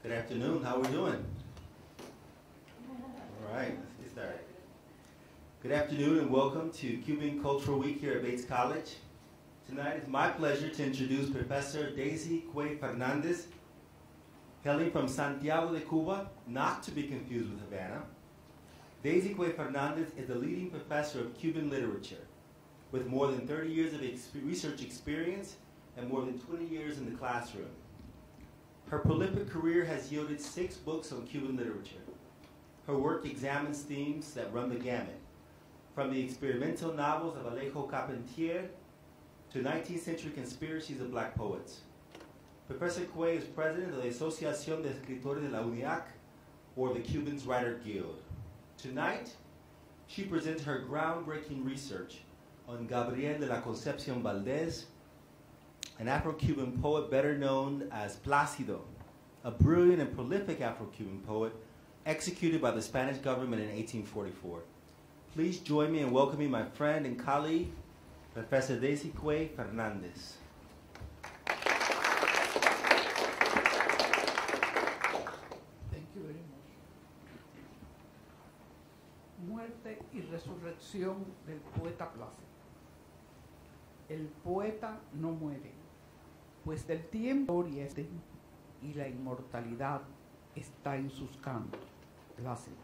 Good afternoon. How are we doing? All right, let's get started. Good afternoon and welcome to Cuban Cultural Week here at Bates College. Tonight it's my pleasure to introduce Professor Daisy Quay Fernandez, hailing from Santiago de Cuba, not to be confused with Havana. Daisy Quay Fernandez is a leading professor of Cuban literature with more than 30 years of research experience and more than 20 years in the classroom. Her prolific career has yielded 6 books on Cuban literature. Her work examines themes that run the gamut, from the experimental novels of Alejo Carpentier to 19th century conspiracies of black poets. Professor Quay is president of the Asociación de Escritores de la UNIAC, or the Cubans Writer Guild. Tonight, she presents her groundbreaking research on Gabriel de la Concepción Valdés, an Afro-Cuban poet better known as Plácido, a brilliant and prolific Afro-Cuban poet executed by the Spanish government in 1844. Please join me in welcoming my friend and colleague, Professor Daisy Quay Fernandez. Thank you very much. Muerte y resurrección del poeta Plácido. El poeta no muere, pues del tiempo y la inmortalidad está en sus cantos. Plácido.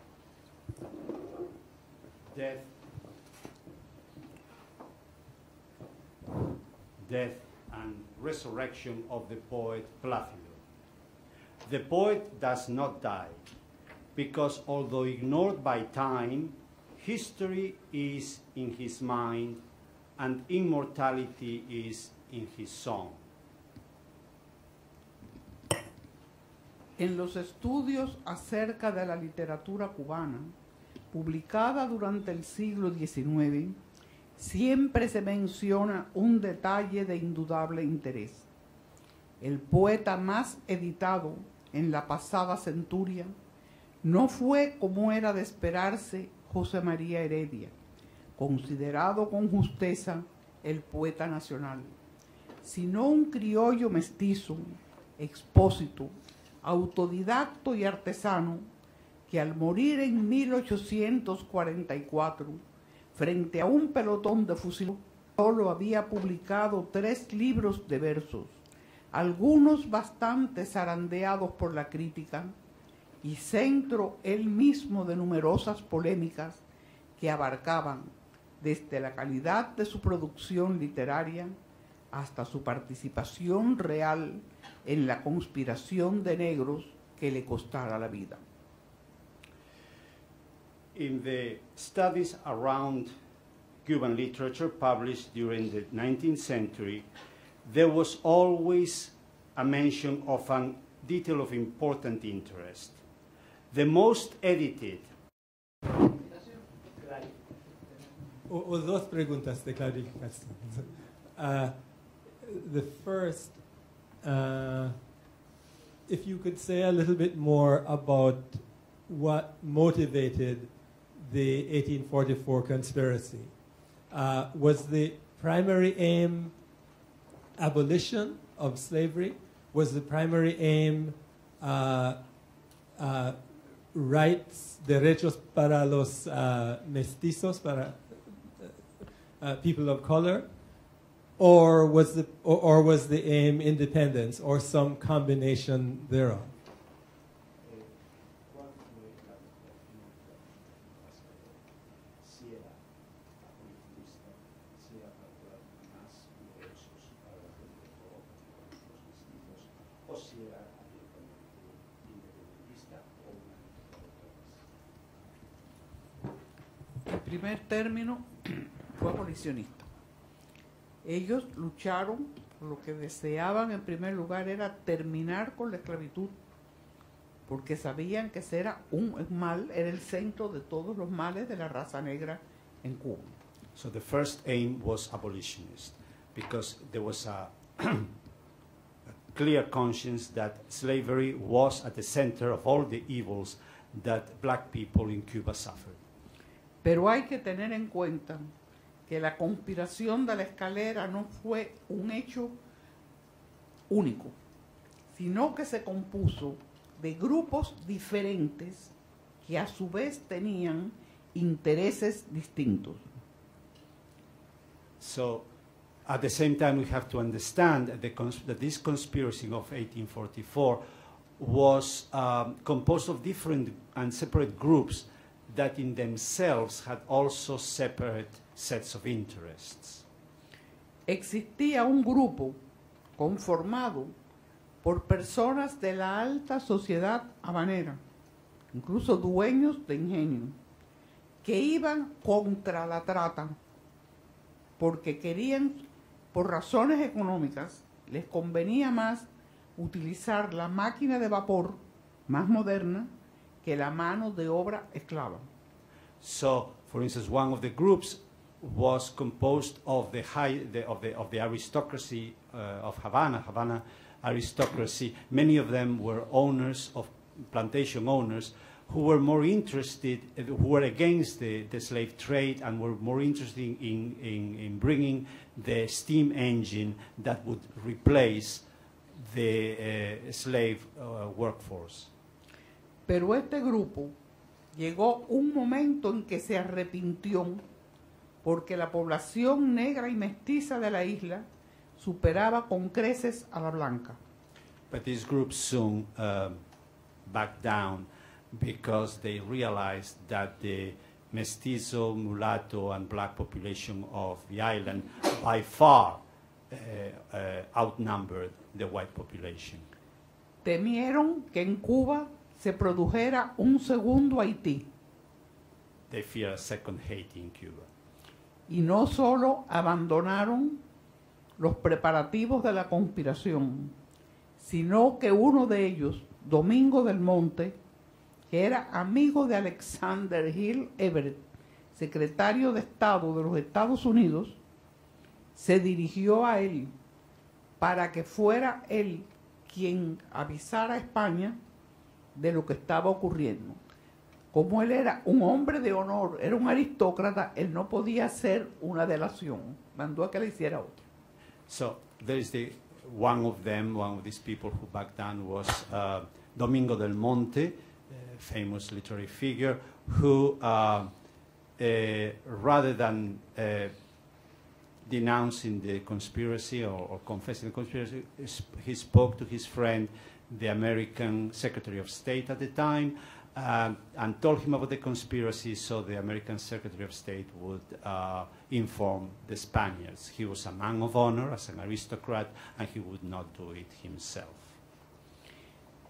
Death and resurrection of the poet Plácido. The poet does not die, because although ignored by time, history is in his mind and immortality is in his song. En los estudios acerca de la literatura cubana, publicada durante el siglo XIX, siempre se menciona un detalle de indudable interés. El poeta más editado en la pasada centuria no fue, como era de esperarse, José María Heredia, considerado con justeza el poeta nacional, sino un criollo mestizo, expósito, autodidacto y artesano, que al morir en 1844, frente a un pelotón de fusileros, solo había publicado 3 libros de versos, algunos bastante zarandeados por la crítica, y centro él mismo de numerosas polémicas que abarcaban desde la calidad de su producción literaria hasta su participación real en la conspiración de negros que le costara la vida. In the studies around Cuban literature published during the 19th century, there was always a mention of a detail of important interest. The most edited. O dos preguntas de clarificación. The first, if you could say a little bit more about what motivated the 1844 conspiracy. Was the primary aim abolition of slavery? Was the primary aim rights, derechos para los mestizos, para people of color? Or was the aim independence, or some combination thereof? En primer término, fue abolicionista. Ellos lucharon, lo que deseaban en primer lugar era terminar con la esclavitud, porque sabían que ese era un mal, era el centro de todos los males de la raza negra en Cuba. So the first aim was abolitionist, because there was a clear conscience that slavery was at the center of all the evils that black people in Cuba suffered. Pero hay que tener en cuenta que la conspiración de la escalera no fue un hecho único, sino que se compuso de grupos diferentes que a su vez tenían intereses distintos. So, at the same time, we have to understand that this conspiracy of 1844 was composed of different and separate groups that in themselves had also separate sets of interests. Existía un grupo conformado por personas de la alta sociedad habanera, incluso dueños de ingenio, que iban contra la trata porque querían, por razones económicas, les convenía más utilizar la máquina de vapor más moderna que la mano de obra esclava. So, for instance, one of the groups was composed of the aristocracy of Havana aristocracy. Many of them were owners of plantation owners who were more interested, who were against the slave trade and were more interested in bringing the steam engine that would replace the slave workforce. Pero este grupo llegó un momento en que se arrepintió porque la población negra y mestiza de la isla superaba con creces a la blanca. But this group soon backed down because they realized that the mestizo, mulatto, and black population of the island by far outnumbered the white population. Temieron que en Cuba se produjera un segundo Haití. They fear a second Haiti in Cuba. Y no solo abandonaron los preparativos de la conspiración, sino que uno de ellos, Domingo del Monte, que era amigo de Alexander Hill Everett, secretario de Estado de los Estados Unidos, se dirigió a él para que fuera él quien avisara a España de lo que estaba ocurriendo. Como él era un hombre de honor, era un aristócrata, él no podía hacer una delación, mandó a que le hiciera otra. So there is one of these people who backed down was Domingo del Monte, a famous literary figure, who rather than denouncing the conspiracy or confessing the conspiracy, he spoke to his friend, the American Secretary of State at the time, and told him about the conspiracy so the American Secretary of State would inform the Spaniards. He was a man of honor as an aristocrat, and he would not do it himself.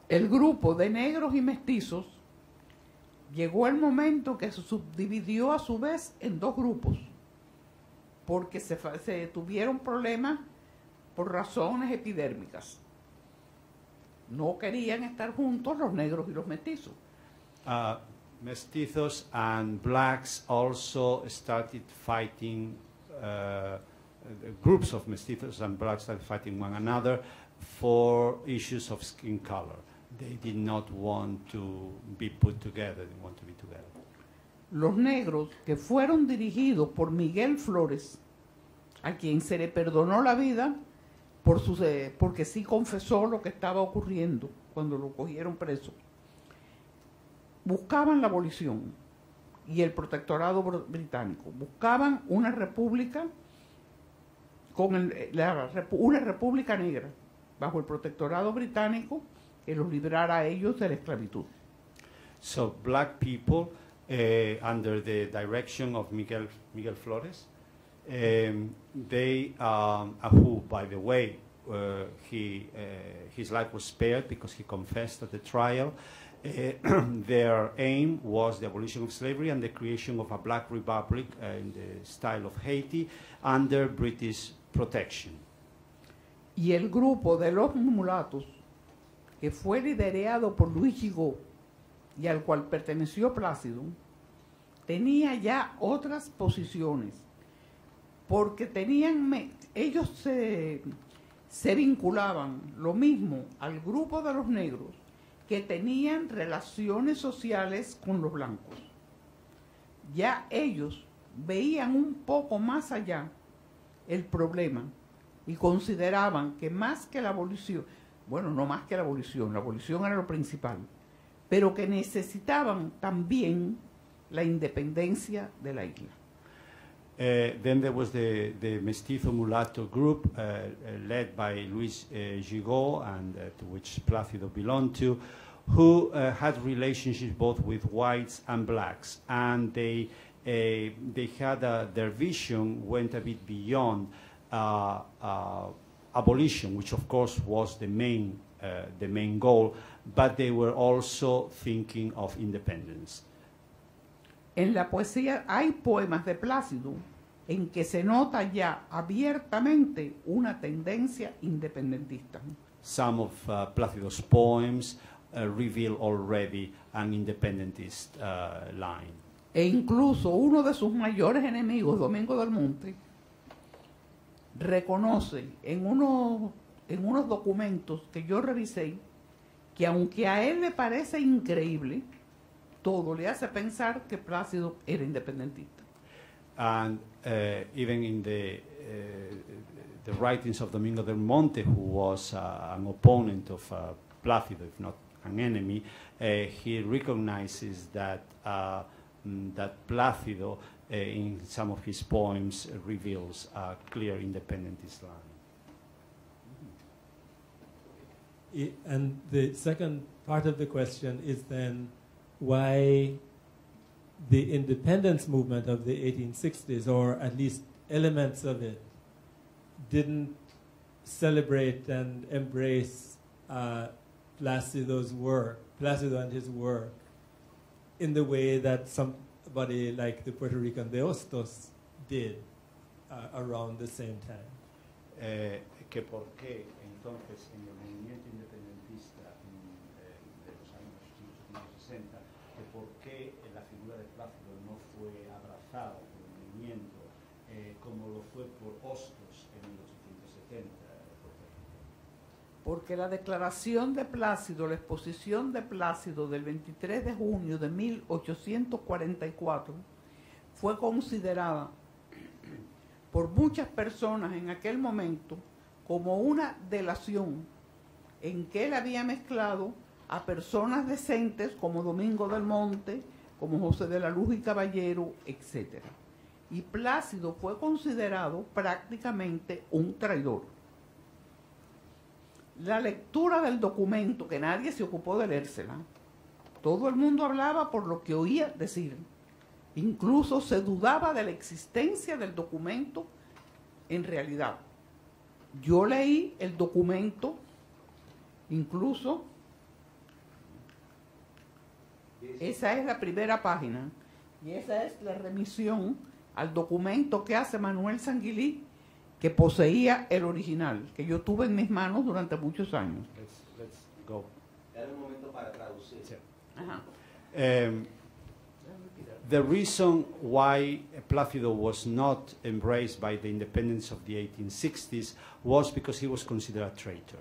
El grupo de negros y mestizos llegó el momento que se subdividió a su vez en dos grupos, porque se tuvieron problemas por razones epidérmicas. No querían estar juntos los negros y los mestizos. Mestizos and blacks also started fighting, groups of mestizos and blacks started fighting one another for issues of skin color. They did not want to be put together, they didn't want to be together. Los negros, que fueron dirigidos por Miguel Flores, a quien se le perdonó la vida porque sí confesó lo que estaba ocurriendo cuando lo cogieron preso, buscaban la abolición y el protectorado británico. Buscaban una república una república negra bajo el protectorado británico que los librara a ellos de la esclavitud. So black people, under the direction of Miguel Flores, they, who, by the way, his life was spared because he confessed at the trial. Their aim was the abolition of slavery and the creation of a black republic in the style of Haiti under British protection. Y el grupo de los mulatos, que fue liderado por Luis Gigot y al cual perteneció Plácido, tenía ya otras posiciones, porque ellos se vinculaban lo mismo al grupo de los negros, que tenían relaciones sociales con los blancos. Ya ellos veían un poco más allá el problema y consideraban que más que la abolición, bueno, no más que la abolición era lo principal, pero que necesitaban también la independencia de la isla. Then there was the Mestizo Mulatto group led by Luis Gigot, and to which Plácido belonged to, who had relationships both with whites and blacks, and they had their vision went a bit beyond abolition, which of course was the main goal, but they were also thinking of independence. En la poesía hay poemas de Plácido en que se nota ya abiertamente una tendencia independentista. Some of Plácido's poems reveal already an independentist line. E incluso uno de sus mayores enemigos, Domingo del Monte, reconoce en unos documentos que yo revisé que aunque a él le parece increíble, todo le hace pensar que Plácido era independentista. And even in the writings of Domingo del Monte, who was an opponent of Plácido, if not an enemy, he recognizes that that Plácido, in some of his poems, reveals a clear independentist line. And the second part of the question is then why the independence movement of the 1860s, or at least elements of it, didn't celebrate and embrace Plácido and his work, in the way that somebody like the Puerto Rican de Hostos did around the same time. Que por qué entonces en el movimiento independentista de los años 60, que por qué la figura de Plácido no fue abrazada por el movimiento como lo fue por Hostos en 1870. Porque la declaración de Plácido, la exposición de Plácido del 23 de junio de 1844, fue considerada por muchas personas en aquel momento como una delación en que él había mezclado a personas decentes como Domingo del Monte, como José de la Luz y Caballero, etc. Y Plácido fue considerado prácticamente un traidor. La lectura del documento, que nadie se ocupó de leérsela, todo el mundo hablaba por lo que oía decir. Incluso se dudaba de la existencia del documento en realidad. Yo leí el documento, incluso esa es la primera página, y esa es la remisión al documento que hace Manuel Sanguilí, que poseía el original, que yo tuve en mis manos durante muchos años. Let's go. Era un momento para traducir. Ajá. The reason why Plácido was not embraced by the independence of the 1860s was because he was considered a traitor.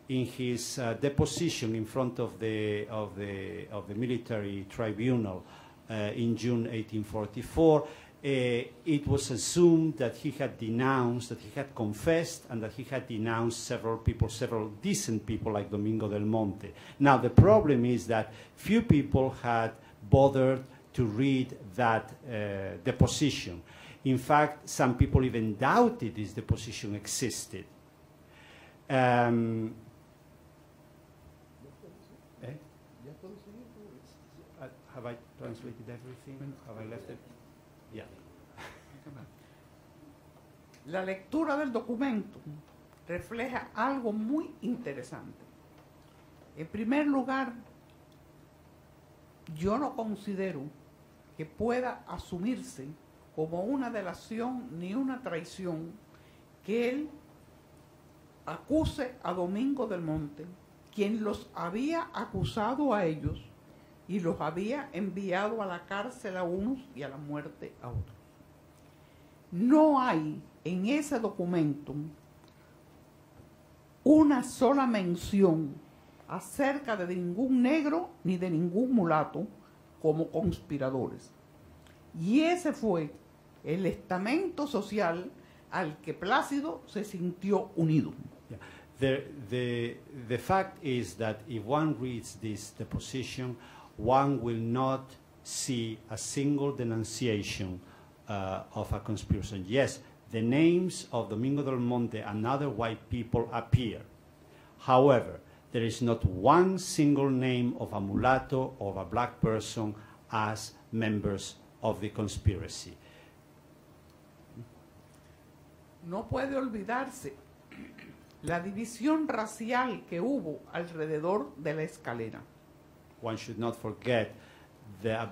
In his deposition in front of the military tribunal in June 1844, it was assumed that he had denounced, that he had confessed, and that he had denounced several people, several decent people like Domingo del Monte. Now the problem is that few people had bothered to read that deposition. In fact, some people even doubted this deposition existed. Have I translated everything? Have I left it? Yeah. La lectura del documento refleja algo muy interesante. En primer lugar, yo no considero que pueda asumirse como una delación ni una traición que él acuse a Domingo del Monte, quien los había acusado a ellos y los había enviado a la cárcel a unos y a la muerte a otros. No hay en ese documento una sola mención acerca de ningún negro ni de ningún mulato como conspiradores. Y ese fue el estamento social al que Plácido se sintió unido. Yeah. The fact is that if one reads this deposition, one will not see a single denunciation of a conspiracy. Yes, the names of Domingo del Monte and other white people appear. However, there is not one single name of a mulatto or a black person as members of the conspiracy. No puede olvidarse la división racial que hubo alrededor de la escalera. One should not forget the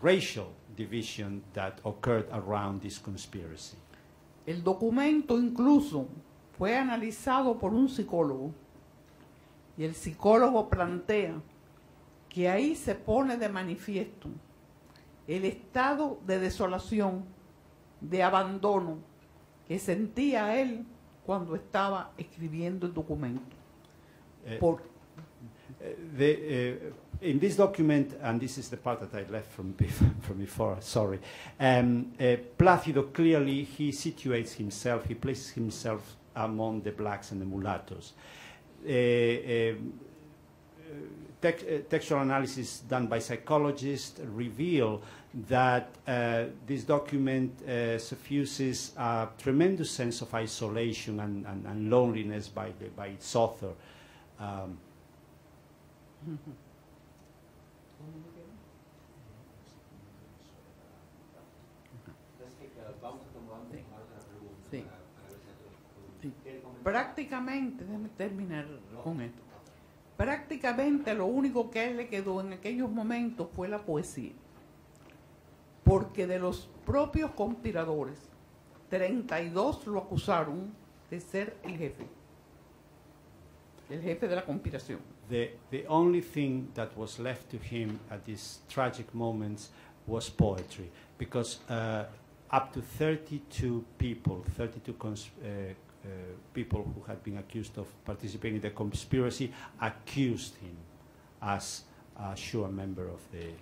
racial division that occurred around this conspiracy. El documento incluso fue analizado por un psicólogo y el psicólogo plantea que ahí se pone de manifiesto el estado de desolación, de abandono que sentía él cuando estaba escribiendo el documento. In this document, and this is the part that I left from before, sorry, Plácido clearly, he situates himself, he places himself among the blacks and the mulattoes. Textual analysis done by psychologists reveal that this document suffuses a tremendous sense of isolation and loneliness by its author. Sí. Sí. Prácticamente, déjame terminar con esto. Prácticamente lo único que a él le quedó en aquellos momentos fue la poesía. Porque de los propios conspiradores, 32 lo acusaron de ser el jefe de la conspiración. The only thing that was left to him at these tragic moments was poetry, because up to 32 people, people who had been accused of participating in the conspiracy, accused him as a sure member of the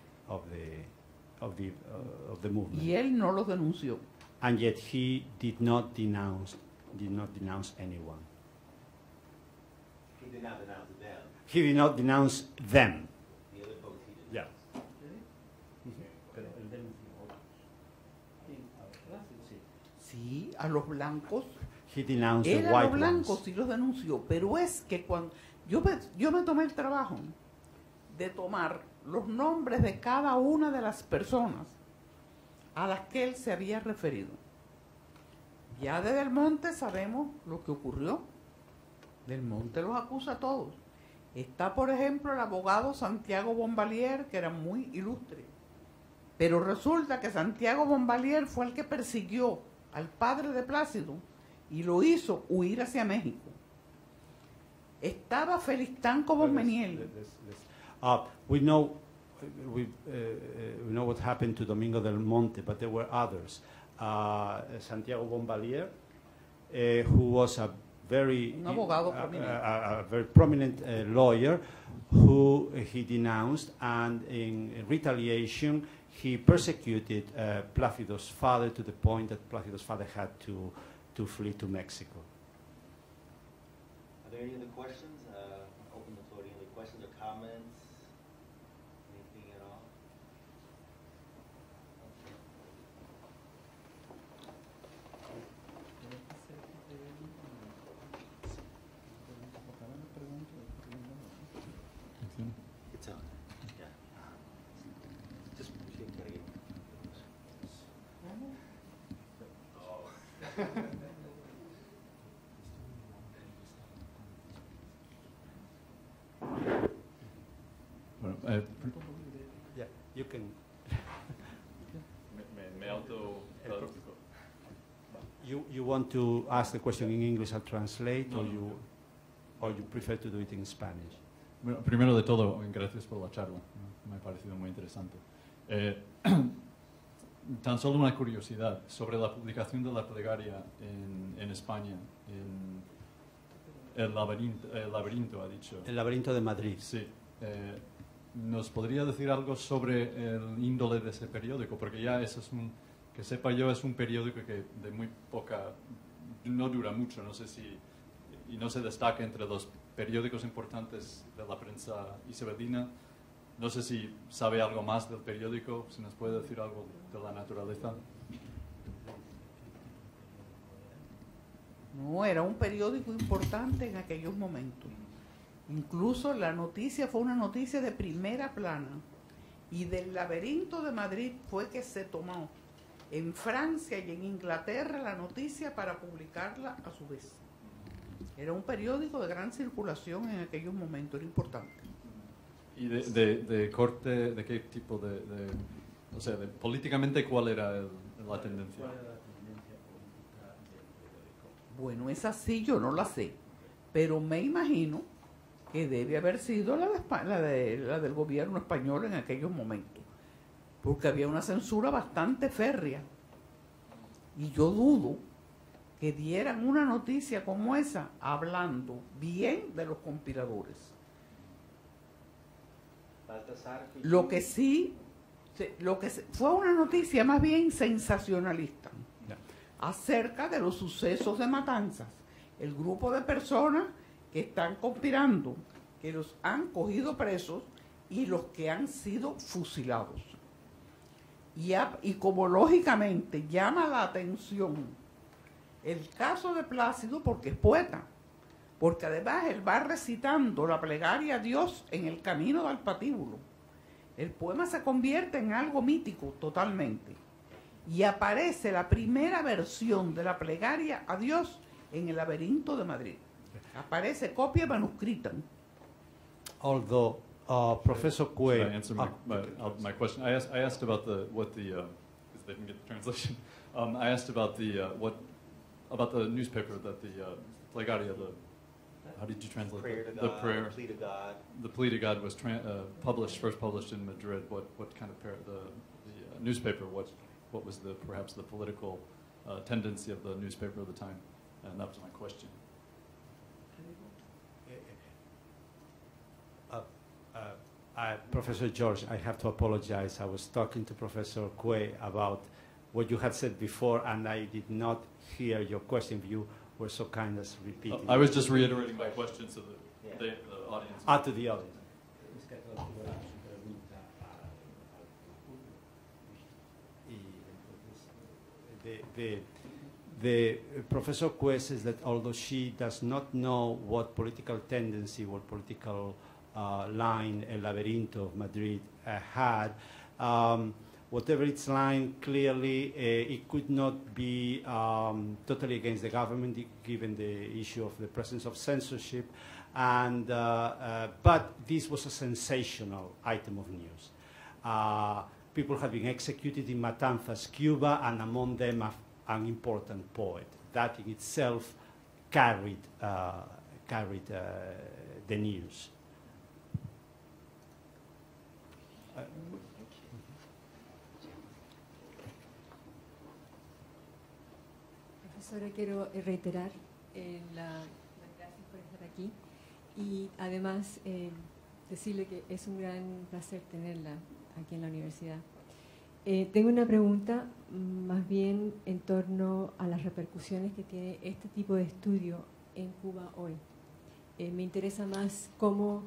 movement. Y él no los denunció. And yet he did not denounce anyone. He did not denounce them. He did not denounce them. The other folks he did. Yeah. Sí, a los blancos. He denounced Él the a white los blancos ones. sí los denunció, pero es que cuando yo me tomé el trabajo de tomar los nombres de cada una de las personas a las que él se había referido. Ya de Del Monte sabemos lo que ocurrió. Del Monte los acusa a todos. Está, por ejemplo, el abogado Santiago Bombalier, que era muy ilustre. Pero resulta que Santiago Bombalier fue el que persiguió al padre de Plácido y lo hizo huir hacia México. Estaba Felistán Cobos-Meniel. We know what happened to Domingo del Monte, but there were others. Santiago Bombalier, who was a very Un abogado prominente. a very prominent lawyer, who he denounced, and in retaliation he persecuted Plácido's father to the point that Plácido's father had to flee to Mexico. Are there any other questions? Open the floor to any other questions or comments? Anything at all? It's on. Yeah. Just gotta get. Bueno, Yeah, you can. me autotraduzco. You want to ask the question in English and translate, No, or you prefer to do it in Spanish? Bueno, primero de todo, gracias por la charla. Me ha parecido muy interesante. Tan solo una curiosidad sobre la publicación de la plegaria en España, en el laberinto, ha dicho. El laberinto de Madrid. Sí. ¿Nos podría decir algo sobre el índole de ese periódico? Porque ya eso es que sepa yo, es un periódico que de muy poca, no dura mucho, no sé si y no se destaca entre los periódicos importantes de la prensa isabelina. No sé si sabe algo más del periódico, si nos puede decir algo de la naturaleza. No, era un periódico importante en aquellos momentos. Incluso la noticia fue una noticia de primera plana. Y del Laberinto de Madrid fue que se tomó en Francia y en Inglaterra la noticia para publicarla a su vez. Era un periódico de gran circulación en aquellos momentos, era importante. ¿Y de corte, de qué tipo o sea, políticamente cuál era la tendencia? Bueno, esa sí yo no la sé, pero me imagino que debe haber sido la del gobierno español en aquellos momentos, porque había una censura bastante férrea. Y yo dudo que dieran una noticia como esa hablando bien de los conspiradores. Lo que sí, fue una noticia más bien sensacionalista acerca de los sucesos de matanzas. El grupo de personas que están conspirando, que los han cogido presos y los que han sido fusilados. Y como lógicamente llama la atención el caso de Plácido porque es poeta, porque además él va recitando la plegaria a Dios en el camino del patíbulo. El poema se convierte en algo mítico totalmente. Y aparece la primera versión de la plegaria a Dios en el Laberinto de Madrid. Aparece copia manuscrita. Although Professor Quay... Should I answer my question? I asked about because they didn't get the translation. I asked about about the newspaper that the Plegaria, how did you translate it? The prayer, the plea to God. The plea to God was first published in Madrid. What kind of the newspaper? What was perhaps the political tendency of the newspaper of the time? And that was my question. Professor George, I have to apologize. I was talking to Professor Quay about what you had said before, and I did not hear your question. You were so kind as repeating. I was just reiterating my question so that the audience. To the audience. The Professor Quay says that although she does not know what political tendency, what political line El Laberinto of Madrid had, whatever its line, clearly it could not be totally against the government, given the issue of the presence of censorship, and but this was a sensational item of news. People had been executed in Matanzas, Cuba, and among them an important poet. That in itself carried the news. Profesora, quiero reiterar las gracias por estar aquí y además decirle que es un gran placer tenerla aquí en la universidad. Tengo una pregunta más bien en torno a las repercusiones que tiene este tipo de estudio en Cuba hoy. Me interesa más cómo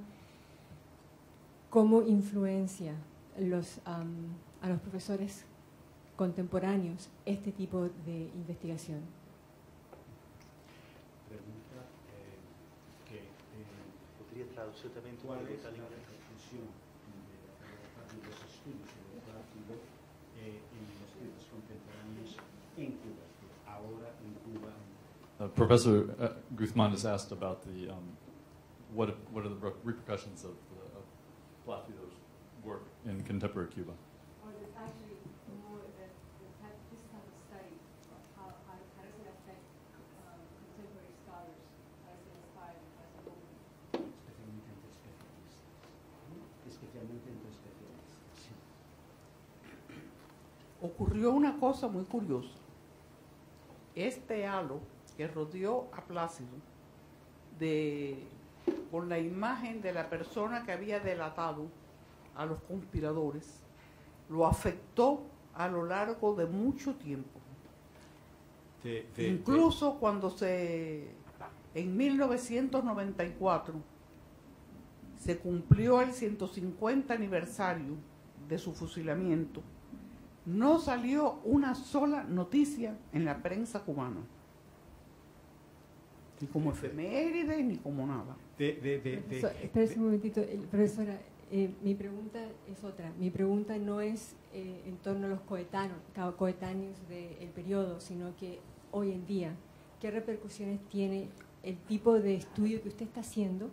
influencia a los profesores contemporáneos este tipo de investigación. Pregunta ¿Podría traducir también tu ¿cuál es pregunta, la Lina? repercusión de los estudios sobre el plácido en los estudios contemporáneos en Cuba, ahora en Cuba? Professor Guzman has asked about what are the repercussions of Plácido's work in contemporary Cuba. Or actually more this type of study, how does it affect contemporary scholars, how does it inspire them, how does it move them? Especialmente entre especialistas. Sí. Ocurrió una cosa muy curiosa. Este halo que rodeó a Plácido con la imagen de la persona que había delatado a los conspiradores, lo afectó a lo largo de mucho tiempo. Incluso cuando se en 1994 se cumplió el 150 aniversario de su fusilamiento, no salió una sola noticia en la prensa cubana, ni como efeméride ni como nada. Espérese un momentito, profesora. Mi pregunta es otra. Mi pregunta no es en torno a los coetáneos del periodo, sino que hoy en día, ¿qué repercusiones tiene el tipo de estudio que usted está haciendo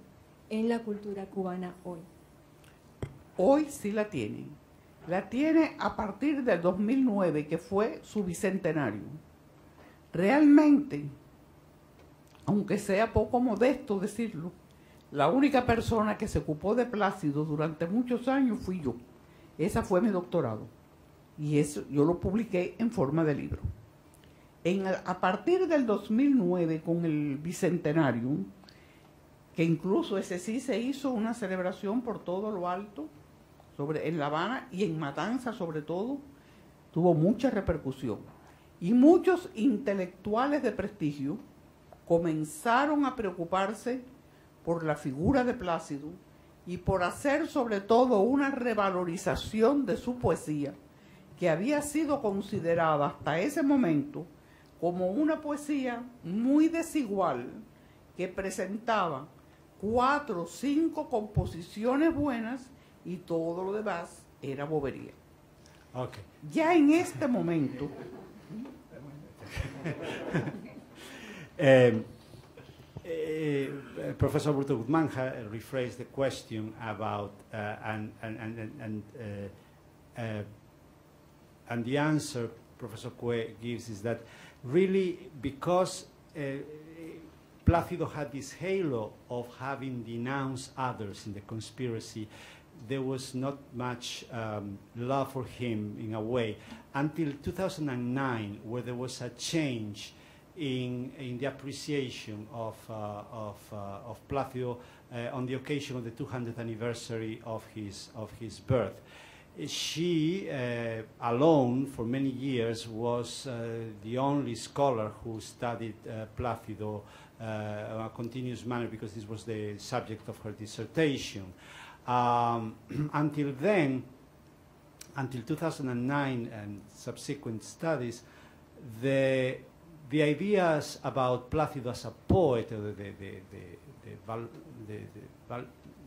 en la cultura cubana hoy? Hoy sí la tiene. La tiene a partir del 2009, que fue su bicentenario. Realmente, aunque sea poco modesto decirlo, la única persona que se ocupó de Plácido durante muchos años fui yo. Esa fue mi doctorado. Y eso yo lo publiqué en forma de libro. A partir del 2009, con el bicentenario, que incluso ese sí se hizo una celebración por todo lo alto, en La Habana y en Matanzas sobre todo, tuvo mucha repercusión. Y muchos intelectuales de prestigio comenzaron a preocuparse por la figura de Plácido y por hacer sobre todo una revalorización de su poesía, que había sido considerada hasta ese momento como una poesía muy desigual, que presentaba 4 o 5 composiciones buenas y todo lo demás era bobería. Okay. Ya en este momento... Professor Bruto Guzmán rephrased the question about and the answer Professor Cue gives is that really because Plácido had this halo of having denounced others in the conspiracy, there was not much love for him in a way until 2009, where there was a change in the appreciation of Plácido on the occasion of the 200th anniversary of his birth. She alone for many years was the only scholar who studied Plácido in a continuous manner, because this was the subject of her dissertation. Until then, until 2009 and subsequent studies, the ideas about Plácido as a poet,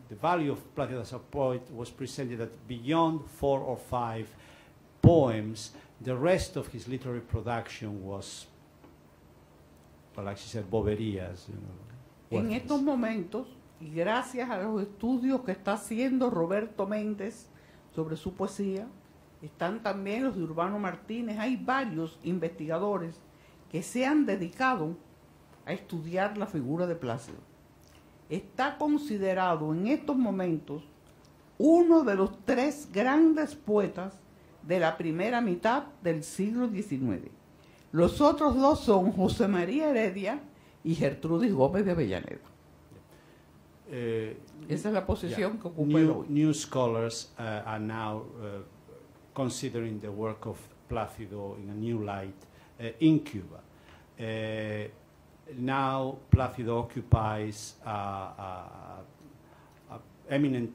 the value of Plácido as a poet was presented that beyond 4 or 5 poems, the rest of his literary production was, well, like she said, boberías. En estos momentos, y gracias a los estudios que está haciendo Roberto Méndez sobre su poesía, están también los de Urbano Martínez, hay varios investigadores que se han dedicado a estudiar la figura de Plácido. Está considerado en estos momentos uno de los 3 grandes poetas de la primera mitad del siglo XIX. Los otros 2 son José María Heredia y Gertrudis Gómez de Avellaneda. Esa es la posición que ocupa el hoy. New scholars are now considering the work of Plácido in a new light in Cuba. Now Plácido occupies a eminent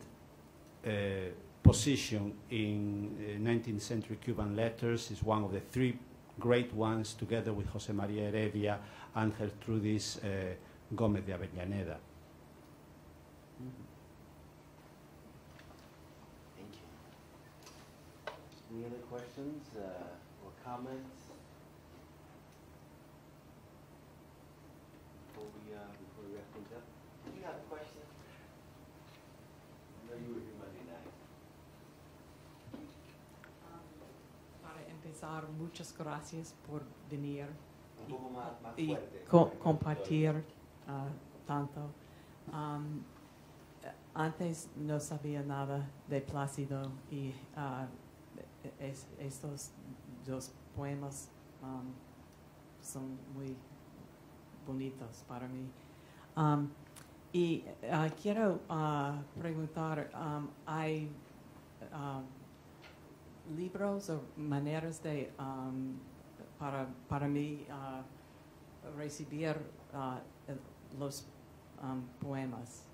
position in 19th century Cuban letters. Is one of the 3 great ones, together with José María Heredia and Gertrudis Gómez de Avellaneda. Thank you. Any other questions or comments before we wrap things up? Do you have a question? I know you were here Monday night. Para empezar, muchas gracias por venir Un poco más y fuerte. compartir tanto. Antes no sabía nada de Plácido y estos 2 poemas son muy bonitos para mí. Y quiero preguntar, ¿hay libros o maneras de para mí recibir los poemas.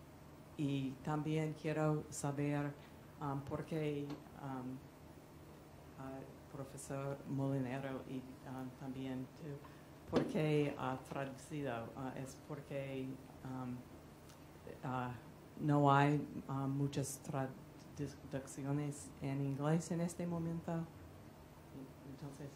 Y también quiero saber por qué profesor Molinero y también tú, por qué traducido, es porque no hay muchas traducciones en inglés en este momento. Entonces,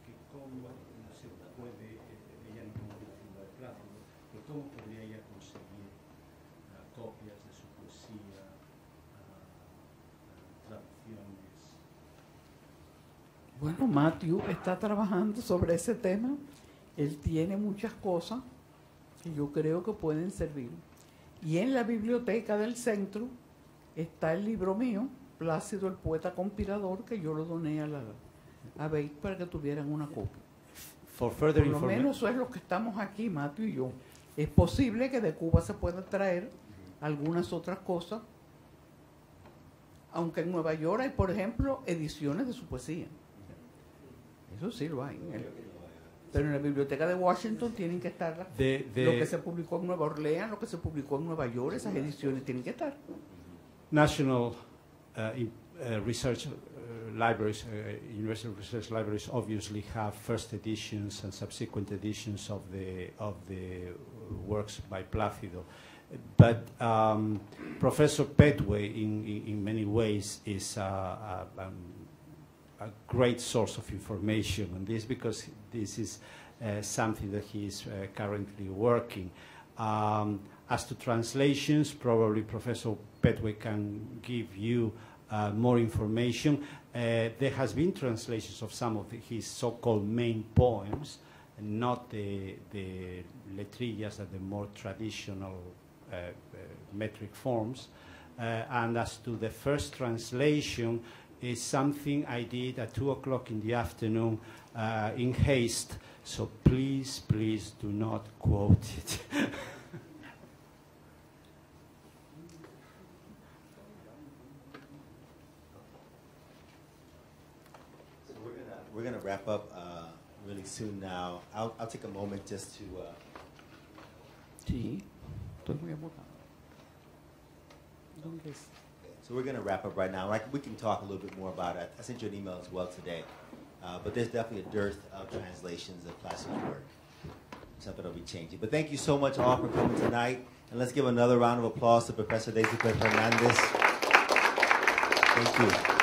que cómo se puede, ella no decirlo de Plácido, pero cómo podría ella conseguir copias de su poesía, traducciones. Bueno, Matthew está trabajando sobre ese tema. Él tiene muchas cosas que yo creo que pueden servir. Y en la biblioteca del centro está el libro mío, Plácido el poeta conspirador, que yo lo doné a Beit para que tuvieran una copia. For further Por lo menos eso es lo que estamos aquí, Matthew y yo. Es posible que de Cuba se pueda traer algunas otras cosas, aunque en Nueva York hay, por ejemplo, ediciones de su poesía. Eso sí lo hay. Pero en la biblioteca de Washington tienen que estar lo que se publicó en Nueva Orleans, lo que se publicó en Nueva York, esas ediciones tienen que estar. National research libraries, university research libraries obviously have first editions and subsequent editions of the works by Plácido. But Professor Petway, in many ways, is a great source of information on this, because this is something that he is currently working. As to translations, probably Professor Petway can give you more information. There has been translations of some of his so-called main poems, and not the letrillas and the more traditional metric forms. And as to the first translation, is something I did at 2 o'clock in the afternoon in haste, so please do not quote it. So we're gonna wrap up really soon now. I'll take a moment just to. Sí, estoy muy emocionado. ¿Dónde es? So we're going to wrap up right now. We can talk a little bit more about it. I sent you an email as well today. But there's definitely a dearth of translations of Plácido's work. Something will be changing. But thank you so much all for coming tonight. And let's give another round of applause to Professor Daisy Cuey Fernandez. Thank you.